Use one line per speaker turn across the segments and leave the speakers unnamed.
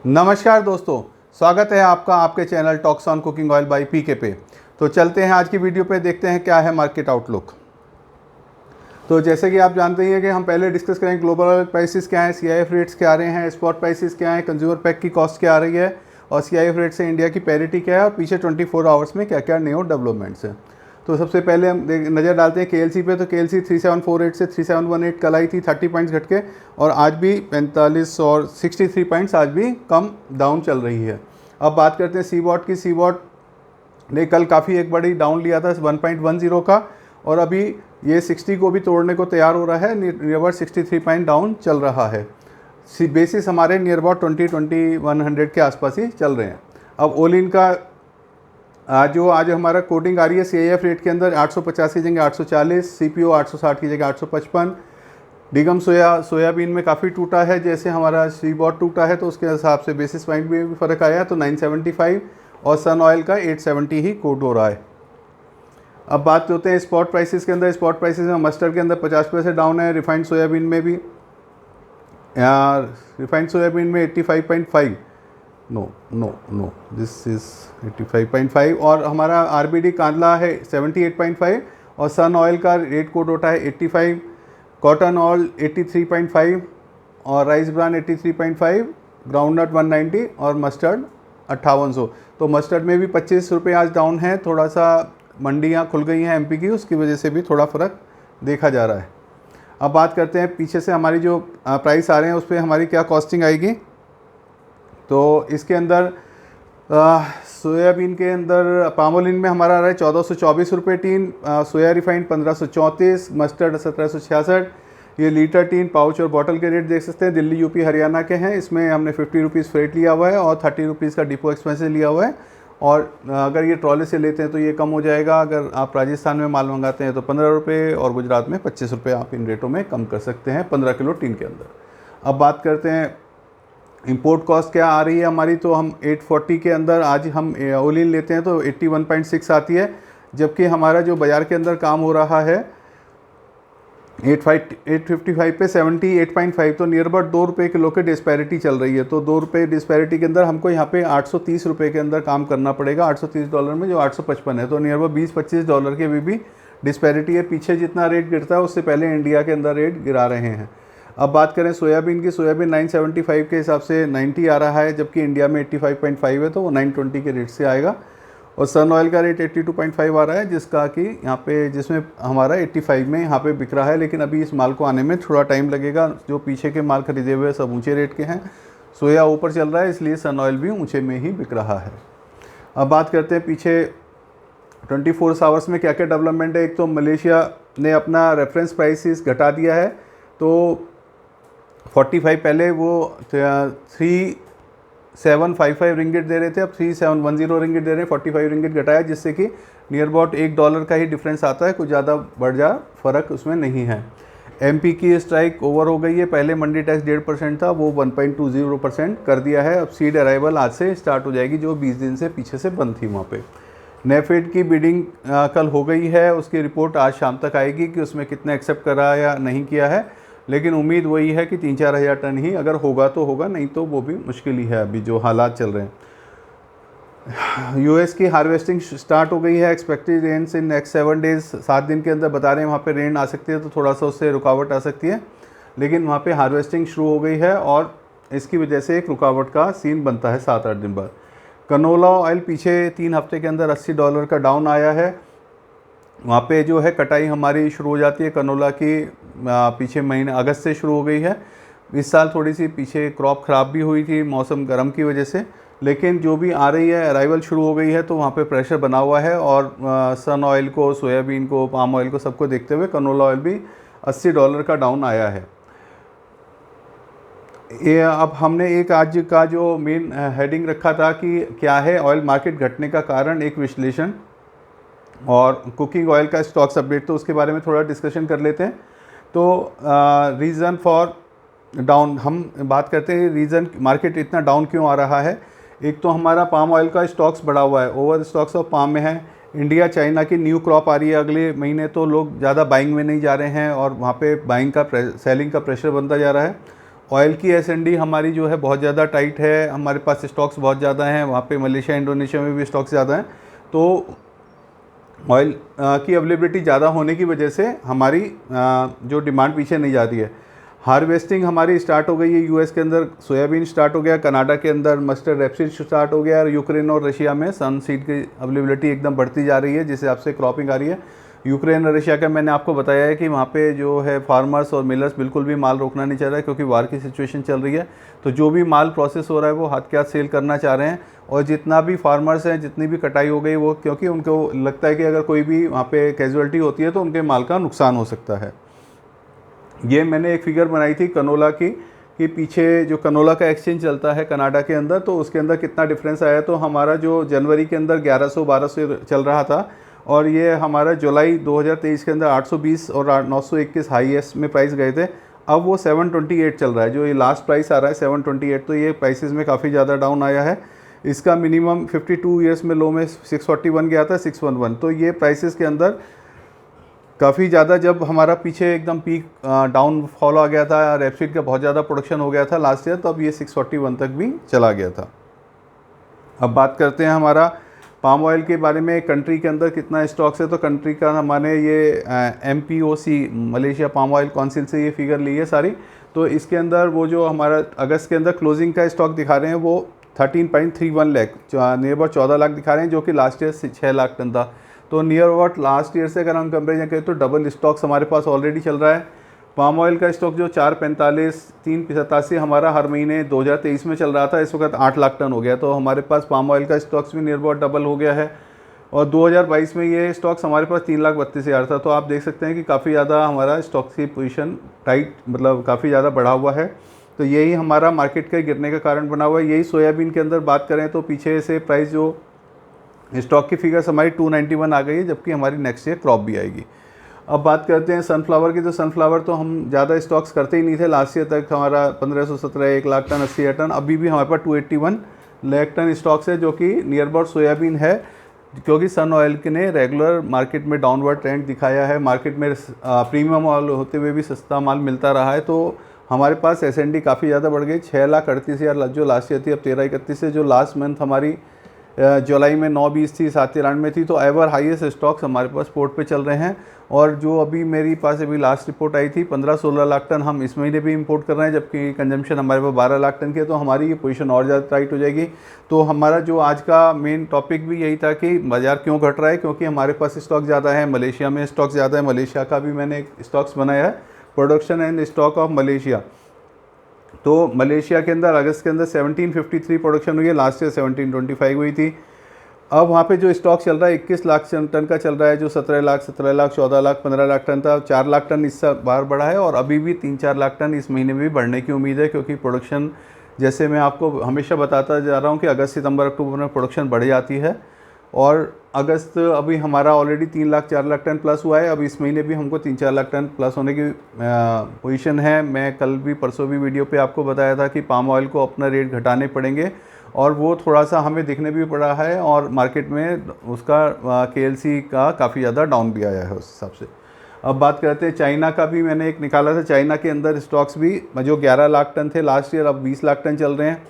नमस्कार दोस्तों, स्वागत है आपका आपके channel talks on cooking oil by PK पे। तो चलते हैं आज की वीडियो पे, देखते हैं क्या है मार्केट आउटलुक। तो जैसे कि आप जानते ही हैं कि हम पहले डिस्कस करेंगे ग्लोबल ऑयल प्राइसेस क्या है, सीआईएफ रेट्स क्या आ रहे हैं, स्पॉट प्राइसेस क्या है, कंज्यूमर पैक की कॉस्ट क्या आ रही है और सीआईएफ रेट से इंडिया की पैरिटी क्या है और पीछे 24 आवर्स में क्या क्या न्यू डेवलपमेंट्स हैं। तो सबसे पहले हम नज़र डालते हैं केएलसी पे। तो केएलसी 3748 से 3718 कल आई थी, 30 पॉइंट्स घट के, और आज भी 45 और 63 पॉइंट्स आज भी कम डाउन चल रही है। अब बात करते हैं सीबॉट की। सीबॉट ने कल काफ़ी एक बड़ी डाउन लिया था 1.10 का, और अभी ये 60 को भी तोड़ने को तैयार हो रहा है। नियर अबाउट 63 पॉइंट डाउन चल रहा है। बेसिस हमारे नियर अबाउट 2100 के आसपास ही चल रहे हैं। अब ओलिन का आज हमारा कोटिंग आ रही है सीआईएफ रेट के अंदर 850 की जगह 840, सीपीओ 860 की जगह 855। डिगम सोयाबीन में काफ़ी टूटा है, जैसे हमारा सीबॉट टूटा है तो उसके हिसाब से बेसिस पॉइंट में भी फ़र्क आया, तो 975, और सन ऑयल का 870 ही कोट हो रहा है। अब बात होते हैं स्पॉट प्राइसेस के अंदर। स्पॉट प्राइसेस में मस्टर्ड के अंदर 50 पैसे डाउन है, रिफाइंड सोयाबीन में भी, रिफाइंड सोयाबीन में 85.5, नो दिस इज़ 85.5, और हमारा आरबीडी कांदला है 78.5, और सन ऑयल का रेट कोड होता है 85, कॉटन ऑयल 83.5, और राइस ब्रान 83.5, ग्राउंडनट 190, और मस्टर्ड 5800। तो मस्टर्ड में भी 25 रुपये आज डाउन है। थोड़ा सा मंडियाँ खुल गई हैं एमपी की, उसकी वजह से भी थोड़ा फ़र्क देखा जा रहा है। अब बात करते हैं पीछे से हमारी जो प्राइस आ रहे हैं उस पर हमारी क्या कॉस्टिंग आएगी। तो इसके अंदर सोयाबीन के अंदर पामोलिन में हमारा आ रहा है 1424 रुपये टीन, सोया रिफाइंड 1534, मस्टर्ड 1766। ये लीटर टीन, पाउच और बॉटल के रेट देख सकते हैं, दिल्ली यूपी हरियाणा के हैं। इसमें हमने 50 रुपीज़ फ्रेट लिया हुआ है और 30 रुपीज़ का डिपो एक्सपेंसेस लिया हुआ है, और अगर ये ट्रॉले से लेते हैं तो ये कम हो जाएगा। अगर आप राजस्थान में माल मंगाते हैं तो 15 रुपये, और गुजरात में 25 रुपये आप इन रेटों में कम कर सकते हैं 15 किलो टीन के अंदर। अब बात करते हैं इंपोर्ट कॉस्ट क्या आ रही है हमारी। तो हम 840 के अंदर आज हम ओलिन लेते हैं तो 81.6 आती है, जबकि हमारा जो बाज़ार के अंदर काम हो रहा है 855 पे 78.5, तो नियर अबाउट 2 रुपये किलो के डिस्पैरिटी चल रही है। तो 2 रुपये डिस्पैरिटी के अंदर हमको यहाँ पे 830 रुपये के अंदर काम करना पड़ेगा, $830 में जो 855 है, तो नियर अबाउट $20-25 के भी डिस्पैरिटी है। पीछे जितना रेट गिरता है उससे पहले इंडिया के अंदर रेट गिरा रहे हैं। अब बात करें सोयाबीन की। सोयाबीन 975 के हिसाब से 90 आ रहा है, जबकि इंडिया में 85.5 है, तो वो 920 के रेट से आएगा। और सन ऑयल का रेट 82.5 आ रहा है, जिसका कि यहाँ पे जिसमें हमारा 85 में यहाँ पे बिक रहा है, लेकिन अभी इस माल को आने में थोड़ा टाइम लगेगा। जो पीछे के माल खरीदे हुए सब ऊंचे रेट के हैं, सोया ऊपर चल रहा है, इसलिए सन ऑयल भी ऊंचे में ही बिक रहा है। अब बात करते हैं पीछे 24 आवर्स में क्या क्या डेवलपमेंट है। एक तो मलेशिया ने अपना रेफरेंस प्राइसेस घटा दिया है, तो 45 पहले वो 3755 रिंगिट दे रहे थे, अब 3710 रिंगिट दे रहे हैं, 45 रिंगिट घटाया, जिससे कि नियर अबाउट $1 का ही डिफरेंस आता है, कुछ ज़्यादा बढ़ जा फ़र्क उसमें नहीं है। एमपी की स्ट्राइक ओवर हो गई है। पहले मंडी टैक्स 1.5% था, वो 1.20% कर दिया है। अब सीड अराइवल आज से स्टार्ट हो जाएगी, जो 20 दिन से पीछे से बंद थी वहाँ पे। नेफेड की बिडिंग कल हो गई है, उसकी रिपोर्ट आज शाम तक आएगी कि उसमें कितना एक्सेप्ट करा या नहीं किया है, लेकिन उम्मीद वही है कि 3-4 हज़ार टन ही अगर होगा तो होगा, नहीं तो वो भी मुश्किल ही है अभी जो हालात चल रहे हैं। यूएस की हार्वेस्टिंग स्टार्ट हो गई है। Expected rains in next 7 days, 7 दिन के अंदर बता रहे हैं वहाँ पे रेन आ सकती है, तो थोड़ा सा उससे रुकावट आ सकती है, लेकिन वहाँ पे हार्वेस्टिंग शुरू हो गई है और इसकी वजह से एक रुकावट का सीन बनता है 7-8 दिन बाद। कनोला ऑयल पीछे 3 हफ्ते के अंदर $80 का डाउन आया है। वहाँ पे जो है कटाई हमारी शुरू हो जाती है कनोला की, पीछे महीने अगस्त से शुरू हो गई है। इस साल थोड़ी सी पीछे क्रॉप ख़राब भी हुई थी मौसम गर्म की वजह से, लेकिन जो भी आ रही है अराइवल शुरू हो गई है, तो वहाँ पे प्रेशर बना हुआ है। और सन ऑयल को, सोयाबीन को, पाम ऑयल को, सबको देखते हुए कनोला ऑयल भी $80 का डाउन आया है। ये अब हमने एक आज का जो मेन हेडिंग रखा था कि क्या है ऑयल मार्केट घटने का कारण, एक विश्लेषण और कुकिंग ऑयल का स्टॉक्स अपडेट, तो उसके बारे में थोड़ा डिस्कशन कर लेते हैं। तो रीज़न फॉर डाउन हम बात करते हैं, रीज़न मार्केट इतना डाउन क्यों आ रहा है। एक तो हमारा पाम ऑयल का स्टॉक्स बढ़ा हुआ है, ओवर स्टॉक्स ऑफ पाम में है। इंडिया चाइना की न्यू क्रॉप आ रही है अगले महीने, तो लोग ज़्यादा बाइंग में नहीं जा रहे हैं और वहाँ पे बाइंग का सेलिंग का प्रेशर बनता जा रहा है। ऑयल की एस&डी हमारी जो है बहुत ज़्यादा टाइट है, हमारे पास स्टॉक्स बहुत ज़्यादा हैं, वहाँ पे मलेशिया इंडोनेशिया में भी स्टॉक्स ज़्यादा हैं। तो ऑयल की अवेलेबिलिटी ज़्यादा होने की वजह से हमारी जो डिमांड पीछे नहीं जाती है। हार्वेस्टिंग हमारी स्टार्ट हो गई है यूएस के अंदर, सोयाबीन स्टार्ट हो गया, कनाडा के अंदर मस्टर्ड रेपसीड स्टार्ट हो गया, और यूक्रेन और रशिया में सन सीड की अवेलेबिलिटी एकदम बढ़ती जा रही है, जिस हिसाब से क्रॉपिंग आ रही है। यूक्रेन और रशिया का मैंने आपको बताया है कि वहाँ पे जो है फार्मर्स और मिलर्स बिल्कुल भी माल रोकना नहीं चाह रहा है, क्योंकि वार की सिचुएशन चल रही है। तो जो भी माल प्रोसेस हो रहा है वो हाथ के हाथ सेल करना चाह रहे हैं, और जितना भी फार्मर्स हैं, जितनी भी कटाई हो गई वो, क्योंकि उनको लगता है कि अगर कोई भी वहाँ पे कैजुअलिटी होती है तो उनके माल का नुकसान हो सकता है। ये मैंने एक फिगर बनाई थी कनोला की, कि पीछे जो कनोला का एक्सचेंज चलता है कनाडा के अंदर, तो उसके अंदर कितना डिफरेंस आया। तो हमारा जो जनवरी के अंदर 1100-1200 चल रहा था, और ये हमारा जुलाई 2023 के अंदर 820 और 921 हाईएस्ट में प्राइस गए थे। अब वो 728 चल रहा है, जो ये लास्ट प्राइस आ रहा है 728। तो ये प्राइसेस में काफ़ी ज़्यादा डाउन आया है। इसका मिनिमम 52 ईयर्स में लो में 641 गया था, 611। तो ये प्राइसेस के अंदर काफ़ी ज़्यादा, जब हमारा पीछे एकदम पीक डाउन फॉल आ गया था, रेपसीड का बहुत ज़्यादा प्रोडक्शन हो गया था लास्ट ईयर, तब ये 641 तक भी चला गया था। अब बात करते हैं हमारा पाम ऑयल के बारे में, कंट्री के अंदर कितना स्टॉक्स है। तो कंट्री का हमारे ये MPOC Malaysia palm oil council से ये फिगर ली है सारी। तो इसके अंदर वो जो हमारा अगस्त के अंदर क्लोजिंग का स्टॉक दिखा रहे हैं वो 13.31 लाख, नियर अबाउट 14 लाख दिखा रहे हैं, जो कि लास्ट ईयर 6 लाख टन था। तो नियर अबाउट लास्ट ईयर से अगर हम कंपेरिजन करें तो डबल स्टॉक्स हमारे पास ऑलरेडी चल रहा है। पाम ऑयल का स्टॉक जो 445 387 हमारा हर महीने 2023 में चल रहा था, इस वक्त 8 लाख टन हो गया। तो हमारे पास पाम ऑयल का स्टॉक्स भी नियर अबाउट डबल हो गया है, और 2022 में ये स्टॉक्स हमारे पास 3,32,000 था। तो आप देख सकते हैं कि काफ़ी ज़्यादा हमारा स्टॉक्स की पोजीशन टाइट, मतलब काफ़ी ज़्यादा बढ़ा हुआ है। तो यही हमारा मार्केट के गिरने का कारण बना हुआ है। यही सोयाबीन के अंदर बात करें तो पीछे से प्राइस जो स्टॉक की फिगर्स हमारी 291 आ गई है, जबकि हमारी नेक्स्ट ईयर क्रॉप भी आएगी। अब बात करते हैं सनफ्लावर की। तो सनफ्लावर तो हम ज़्यादा स्टॉक्स करते ही नहीं थे, लास्ट ईयर तक हमारा 1517 1 लाख टन 80,000 टन, अभी भी हमारे पास 281 लाख टन स्टॉक्स है, जो कि नियर अबाउट सोयाबीन है, क्योंकि सन ऑयल के ने रेगुलर मार्केट में डाउनवर्ड ट्रेंड दिखाया है। मार्केट में प्रीमियम ऑयल होते हुए भी सस्ता माल मिलता रहा है। तो हमारे पास एस&डी काफ़ी ज़्यादा बढ़ गई, 6,38,000 जो लास्ट ईयर थी, अब 13,31 है। जो लास्ट मंथ हमारी जुलाई में 920 थी, 793 थी। तो एवर हाईएस्ट स्टॉक्स हमारे पास पोर्ट पे चल रहे हैं। और जो अभी मेरी पास अभी लास्ट रिपोर्ट आई थी 15-16 लाख टन हम इस महीने भी इंपोर्ट कर रहे हैं, जबकि कंजम्पशन हमारे पास 12 लाख टन की है। तो हमारी ये पोजीशन और ज़्यादा टाइट हो जाएगी। तो हमारा जो आज का मेन टॉपिक भी यही था कि बाज़ार क्यों घट रहा है, क्योंकि हमारे पास स्टॉक ज़्यादा है, मलेशिया में स्टॉक ज़्यादा है। मलेशिया का भी मैंने एक स्टॉक्स बनाया है, production and stock of Malaysia. तो मलेशिया के अंदर अगस्त के अंदर 1753 प्रोडक्शन हुई है, लास्ट ईयर 1725 हुई थी। अब वहाँ पे जो स्टॉक चल रहा है 21 लाख टन का चल रहा है, जो 17 लाख 14 लाख 15 लाख टन था। 4 लाख टन इस बार बढ़ा है, और अभी भी 3-4 लाख टन इस महीने में भी बढ़ने की उम्मीद है, क्योंकि प्रोडक्शन, जैसे मैं आपको हमेशा बताता जा रहा हूँ कि अगस्त सितंबर अक्टूबर में प्रोडक्शन बढ़ जाती है। और अगस्त अभी हमारा already 3 lakh 4 lakh tonne plus हुआ है, अब इस महीने भी हमको 3-4 लाख टन प्लस होने की पोजीशन है। मैं कल भी परसों भी वीडियो पे आपको बताया था कि पाम ऑयल को अपना रेट घटाने पड़ेंगे, और वो थोड़ा सा हमें दिखने भी पड़ा है, और मार्केट में उसका KLC का काफ़ी ज़्यादा डाउन भी आया है उस हिसाब से। अब बात करते हैं चाइना का भी मैंने एक निकाला था। चाइना के अंदर स्टॉक्स भी जो 11 लाख टन थे लास्ट ईयर, अब 20 लाख टन चल रहे हैं।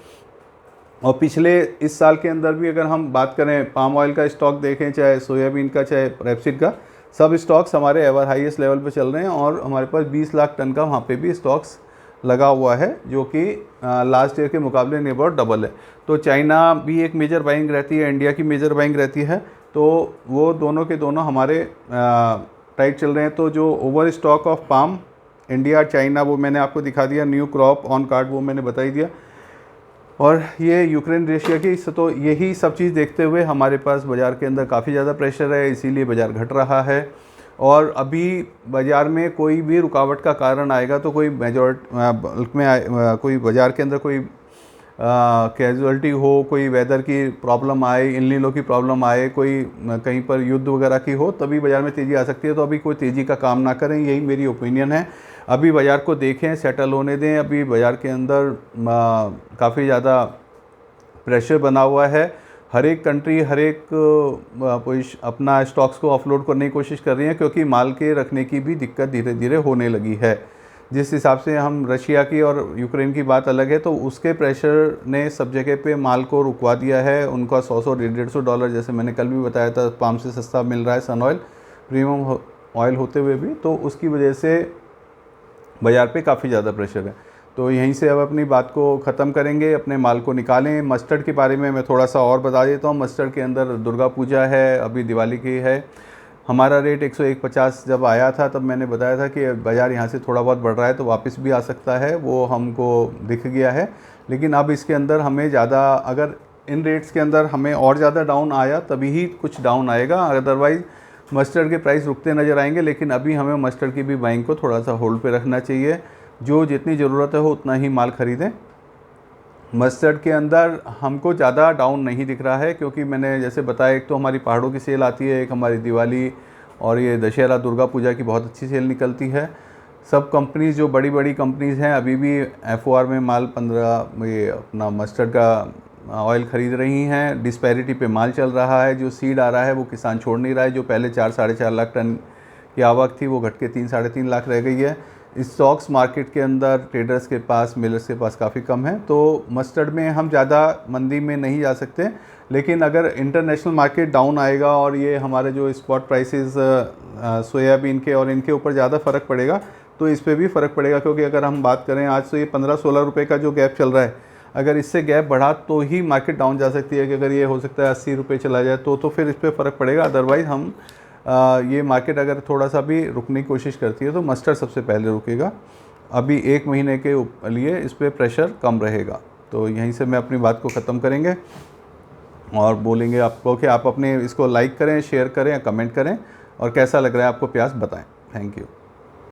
और पिछले इस साल के अंदर भी अगर हम बात करें पाम ऑयल का स्टॉक देखें, चाहे सोयाबीन का चाहे रेपसीड का, सब स्टॉक्स हमारे एवर हाईएस्ट लेवल पे चल रहे हैं। और हमारे पास 20 लाख टन का वहाँ पे भी स्टॉक्स लगा हुआ है, जो कि लास्ट ईयर के मुकाबले नियर अबाउट डबल है। तो चाइना भी एक मेजर बाइंग रहती है, इंडिया की मेजर बाइंग रहती है, तो वो दोनों के दोनों हमारे टाइट चल रहे हैं। तो जो over stock of palm India China वो मैंने आपको दिखा दिया, न्यू क्रॉप ऑन कार्ड वो मैंने बता ही दिया। और ये यूक्रेन रशिया की, तो यही सब चीज़ देखते हुए हमारे पास बाज़ार के अंदर काफ़ी ज़्यादा प्रेशर है, इसीलिए बाज़ार घट रहा है। और अभी बाज़ार में कोई भी रुकावट का कारण आएगा तो कोई बल्क में कोई बाज़ार के अंदर कोई कैजुअलिटी हो, कोई वेदर की प्रॉब्लम आए, इल्निनो की प्रॉब्लम आए, कोई कहीं पर युद्ध वगैरह की हो, तभी बाज़ार में तेज़ी आ सकती है। तो अभी कोई तेज़ी का काम ना करें, यही मेरी ओपिनियन है। अभी बाज़ार को देखें, सेटल होने दें। अभी बाज़ार के अंदर काफ़ी ज़्यादा प्रेशर बना हुआ है। हर एक कंट्री हर एक अपना स्टॉक्स को ऑफलोड करने की कोशिश कर रही है, क्योंकि माल के रखने की भी दिक्कत धीरे धीरे होने लगी है। जिस हिसाब से हम रशिया की और यूक्रेन की बात अलग है, तो उसके प्रेशर ने सब जगह पे माल को रुकवा दिया है। उनका 100 150 डॉलर, जैसे मैंने कल भी बताया था, पाम से सस्ता मिल रहा है सन ऑयल, प्रीमियम ऑयल होते हुए भी, तो उसकी वजह से बाज़ार पे काफ़ी ज़्यादा प्रेशर है। तो यहीं से अब अपनी बात को ख़त्म करेंगे, अपने माल को निकालें। मस्टर्ड के बारे में मैं थोड़ा सा और बता देता हूँ। मस्टर्ड के अंदर दुर्गा पूजा है, अभी दिवाली की है। हमारा रेट 101.50 जब आया था तब मैंने बताया था कि बाज़ार यहाँ से थोड़ा बहुत बढ़ रहा है तो वापस भी आ सकता है, वो हमको दिख गया है। लेकिन अब इसके अंदर हमें ज़्यादा, अगर इन रेट्स के अंदर हमें और ज़्यादा डाउन आया तभी ही कुछ डाउन आएगा, अदरवाइज़ मस्टर्ड के प्राइस रुकते नज़र आएंगे। लेकिन अभी हमें मस्टर्ड की भी बाइंग को थोड़ा सा होल्ड पे रखना चाहिए, जो जितनी ज़रूरत है हो उतना ही माल ख़रीदें। मस्टर्ड के अंदर हमको ज़्यादा डाउन नहीं दिख रहा है, क्योंकि मैंने जैसे बताया, एक तो हमारी पहाड़ों की सेल आती है, एक हमारी दिवाली और ये दशहरा दुर्गा पूजा की बहुत अच्छी सेल निकलती है। सब कंपनीज़ जो बड़ी बड़ी कंपनीज़ हैं अभी भी FOR में माल 15 ये अपना मस्टर्ड का ऑयल ख़रीद रही हैं। डिस्पैरिटी पे माल चल रहा है, जो सीड आ रहा है वो किसान छोड़ नहीं रहा है। जो पहले 4 साढ़े 4 लाख टन की आवक थी वो घट के 3 साढ़े 3 लाख रह गई है। स्टॉक्स मार्केट के अंदर ट्रेडर्स के पास, मिलर्स के पास काफ़ी कम है, तो मस्टर्ड में हम ज़्यादा मंदी में नहीं जा सकते। लेकिन अगर इंटरनेशनल मार्केट डाउन आएगा और ये हमारे जो स्पॉट प्राइसेस सोयाबीन के और इनके ऊपर ज़्यादा फ़र्क पड़ेगा तो इस पर भी फ़र्क पड़ेगा। क्योंकि अगर हम बात करें आज तो ये 15-16 रुपये का जो गैप चल रहा है, अगर इससे गैप बढ़ा तो ही मार्केट डाउन जा सकती है। कि अगर ये हो सकता है 80 रुपये चला जाए तो फिर इस पर फ़र्क पड़ेगा। अदरवाइज़ हम ये मार्केट अगर थोड़ा सा भी रुकने की कोशिश करती है तो मस्टर्ड सबसे पहले रुकेगा। अभी 1 महीने के लिए इस पर प्रेशर कम रहेगा। तो यहीं से मैं अपनी बात को ख़त्म करेंगे और बोलेंगे आपको कि आप अपने इसको लाइक करें, शेयर करें या कमेंट करें, और कैसा लग रहा है आपको प्याज बताएं। Thank you.